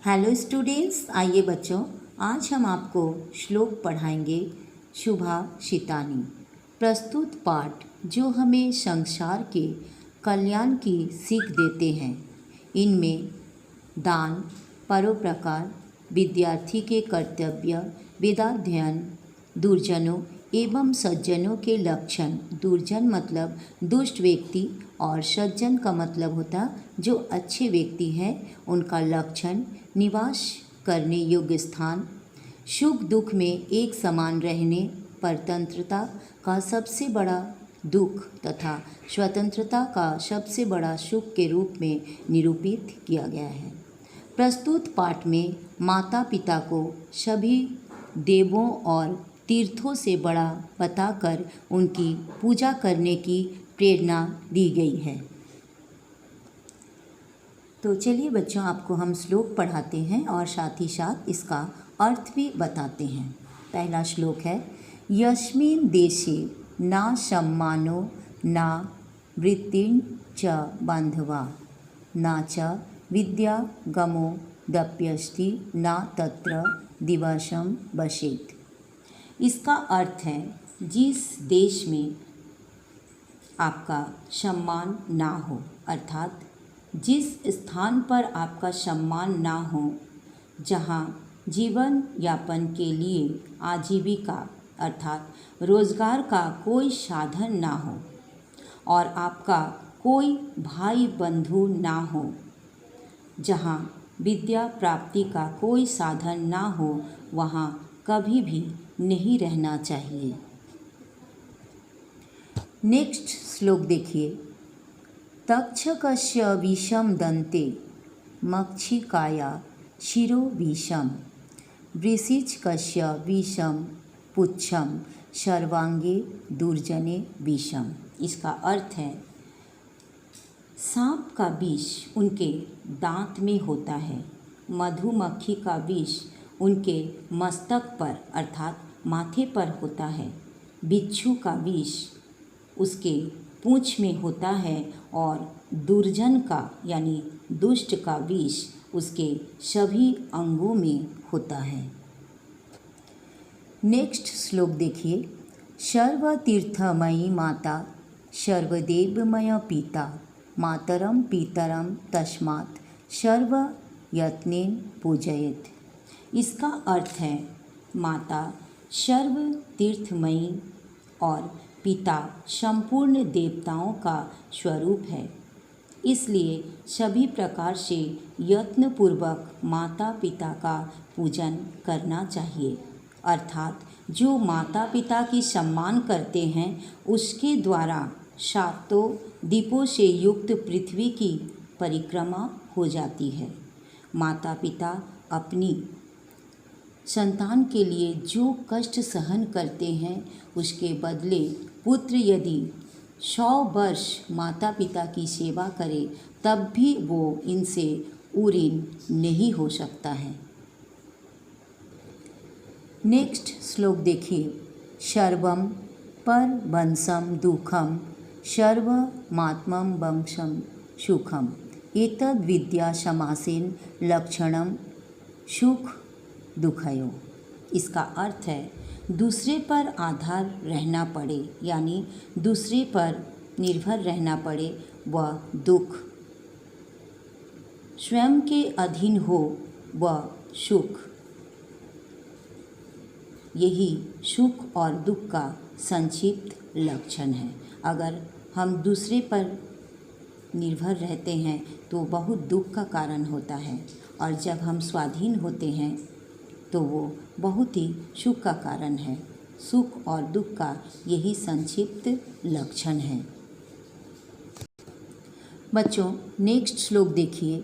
Hello students, आइए बच्चों, आज हम आपको श्लोक पढ़ाएंगे शुभाषितानि। प्रस्तुत पाठ जो हमें संसार के कल्याण की सीख देते हैं। इनमें दान, परोपकार, विद्यार्थी के कर्तव्य, वेदाध्ययन, दुर्जनों एवं सज्जनों के लक्षण। दुर्जन मतलब दुष्ट व्यक्ति और सज्जन का मतलब होता जो अच्छे व्यक्ति हैं, उनका लक्षण, निवास करने योग्य स्थान, सुख दुख में एक समान रहने, परतंत्रता का सबसे बड़ा दुख तथा स्वतंत्रता का सबसे बड़ा सुख के रूप में निरूपित किया गया है। प्रस्तुत पाठ में माता पिता को सभी देवों और तीर्थों से बड़ा बताकर उनकी पूजा करने की प्रेरणा दी गई है। तो चलिए बच्चों, आपको हम श्लोक पढ़ाते हैं और साथ ही साथ इसका अर्थ भी बताते हैं। पहला श्लोक है, यस्मिन् देशे न सम्मानो न वृत्तिं च बान्धवा न च विद्या गमो दप्यस्ति न तत्र दिवसं वसेत्। इसका अर्थ है, जिस देश में आपका सम्मान ना हो, अर्थात जिस स्थान पर आपका सम्मान ना हो, जहाँ जीवन यापन के लिए आजीविका अर्थात रोजगार का कोई साधन ना हो और आपका कोई भाई बंधु ना हो, जहाँ विद्या प्राप्ति का कोई साधन ना हो, वहाँ कभी भी नहीं रहना चाहिए। नेक्स्ट श्लोक देखिए, तक्षकस्य विषम दंते मक्षिकाया शिरो विषम वृषिचकस्य विषम पुच्छम सर्वांगे दुर्जने विषम। इसका अर्थ है, सांप का विष उनके दांत में होता है, मधुमक्खी का विष उनके मस्तक पर अर्थात माथे पर होता है, बिच्छू का विष उसके पूंछ में होता है और दुर्जन का यानी दुष्ट का विष उसके सभी अंगों में होता है। नेक्स्ट श्लोक देखिए, सर्वतीर्थमयी माता सर्वदेवमय पिता मातरम पितरम तस्मात् सर्वयत्नेन पूजयेत्। इसका अर्थ है, माता सर्व तीर्थमयी और पिता संपूर्ण देवताओं का स्वरूप है, इसलिए सभी प्रकार से यत्नपूर्वक माता पिता का पूजन करना चाहिए। अर्थात जो माता पिता की सम्मान करते हैं, उसके द्वारा सातों दीपों से युक्त पृथ्वी की परिक्रमा हो जाती है। माता पिता अपनी संतान के लिए जो कष्ट सहन करते हैं, उसके बदले पुत्र यदि 100 वर्ष माता पिता की सेवा करे, तब भी वो इनसे ऊरीन नहीं हो सकता है। नेक्स्ट श्लोक देखिए, सर्वम परवंशम दुखम सर्वमात्मं वंशम सुखम एतद् विद्या समासेन लक्षणम सुख दुखयो। इसका अर्थ है, दूसरे पर आधार रहना पड़े यानी दूसरे पर निर्भर रहना पड़े वह दुख, स्वयं के अधीन हो वह सुख। यही सुख और दुख का संक्षिप्त लक्षण है। अगर हम दूसरे पर निर्भर रहते हैं तो बहुत दुख का कारण होता है, और जब हम स्वाधीन होते हैं तो वो बहुत ही सुख का कारण है। सुख और दुख का यही संक्षिप्त लक्षण है। बच्चों, नेक्स्ट श्लोक देखिए,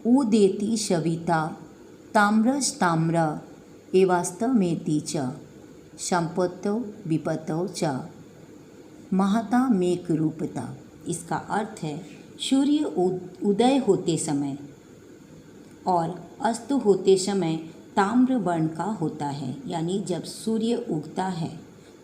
उदेति सविता ताम्रस्ताम्र एवास्तमेति च संपत्तौ विपत्तौ च महतामेक रूपता। इसका अर्थ है, सूर्य उदय होते समय और अस्त होते समय ताम्र वर्ण का होता है, यानी जब सूर्य उगता है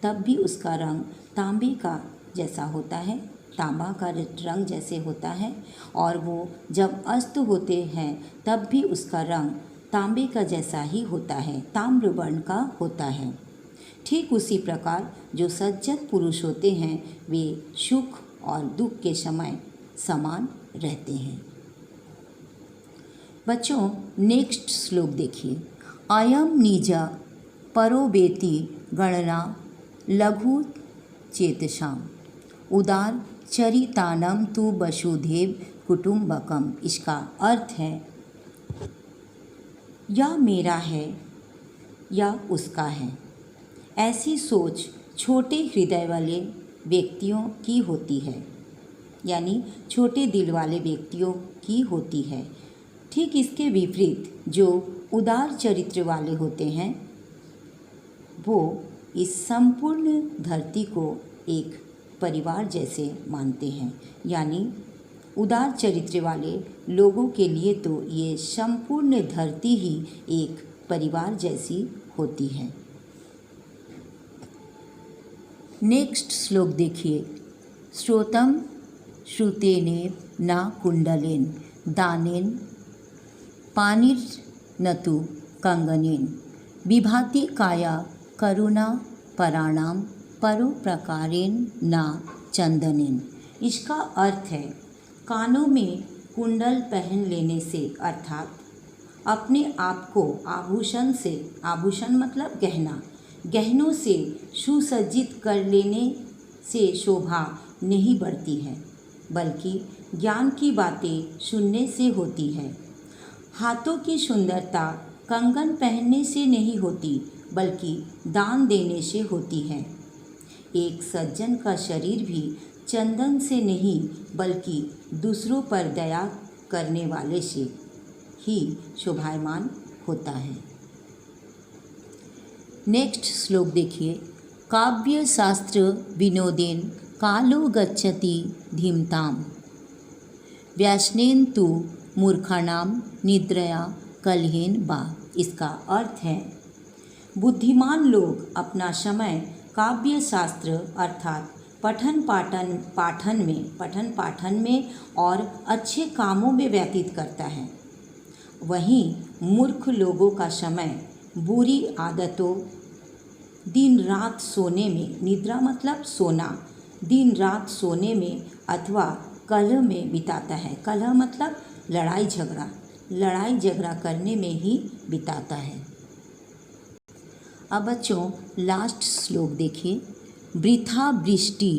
तब भी उसका रंग तांबे का जैसा होता है, तांबा का रंग जैसे होता है, और वो जब अस्त होते हैं तब भी उसका रंग तांबे का जैसा ही होता है, ताम्र वर्ण का होता है। ठीक उसी प्रकार जो सज्जन पुरुष होते हैं वे सुख और दुख के समय समान रहते हैं। बच्चों, नेक्स्ट श्लोक देखिए। अयम निज परोवेति गणना लघु चेतसाम उदार चरितानम तु वसुधैव कुटुंबकम। इसका अर्थ है या मेरा है या उसका है। ऐसी सोच छोटे हृदय वाले व्यक्तियों की होती है, यानी छोटे दिल वाले व्यक्तियों की होती है। ठीक इसके विपरीत जो उदार चरित्र वाले होते हैं वो इस संपूर्ण धरती को एक परिवार जैसे मानते हैं। यानी उदार चरित्र वाले लोगों के लिए तो ये संपूर्ण धरती ही एक परिवार जैसी होती है। नेक्स्ट श्लोक देखिए। श्रोतम श्रुतेने न कुंडलेन दानेन पानिर्नतु कंगनेन विभाति काया करुणा पराणाम परोप्रकारेण न चंदनेन। इसका अर्थ है कानों में कुंडल पहन लेने से, अर्थात अपने आप को आभूषण से, आभूषण मतलब गहना, गहनों से सुसज्जित कर लेने से शोभा नहीं बढ़ती है, बल्कि ज्ञान की बातें सुनने से होती है। हाथों की सुंदरता कंगन पहनने से नहीं होती, बल्कि दान देने से होती है। एक सज्जन का शरीर भी चंदन से नहीं, बल्कि दूसरों पर दया करने वाले से ही शोभायमान होता है। नेक्स्ट श्लोक देखिए। काव्य शास्त्र विनोदेन कालो गच्छति धीमताम व्यासनेन तु मूर्खाणाम निद्रया कलहेन बा। इसका अर्थ है बुद्धिमान लोग अपना समय काव्य शास्त्र अर्थात पठन पाठन में और अच्छे कामों में व्यतीत करता है। वहीं मूर्ख लोगों का समय बुरी आदतों, दिन रात सोने में, निद्रा मतलब सोना, दिन रात सोने में अथवा कलह में बिताता है। कलह मतलब लड़ाई झगड़ा करने में ही बिताता है। अब बच्चों लास्ट श्लोक देखिए। वृथा वृष्टि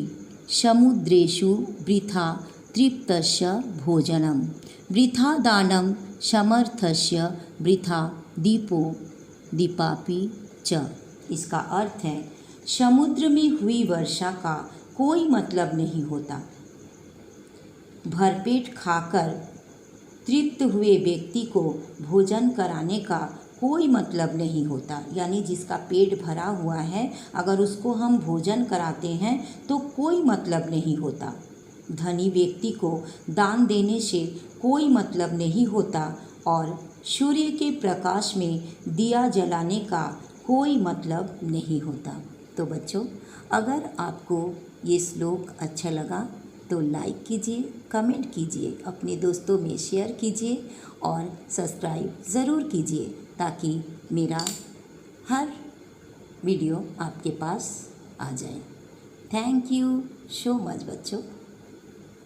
समुद्रेषु वृथा तृप्तस्य भोजनम वृथा दानम समर्थस्य वृथा दीपो दीपापि च। इसका अर्थ है समुद्र में हुई वर्षा का कोई मतलब नहीं होता। भरपेट खाकर तृप्त हुए व्यक्ति को भोजन कराने का कोई मतलब नहीं होता। यानी जिसका पेट भरा हुआ है, अगर उसको हम भोजन कराते हैं तो कोई मतलब नहीं होता। धनी व्यक्ति को दान देने से कोई मतलब नहीं होता और सूर्य के प्रकाश में दिया जलाने का कोई मतलब नहीं होता। तो बच्चों, अगर आपको ये श्लोक अच्छा लगा तो लाइक कीजिए, कमेंट कीजिए, अपने दोस्तों में शेयर कीजिए और सब्सक्राइब ज़रूर कीजिए ताकि मेरा हर वीडियो आपके पास आ जाए। थैंक यू सो मच बच्चों।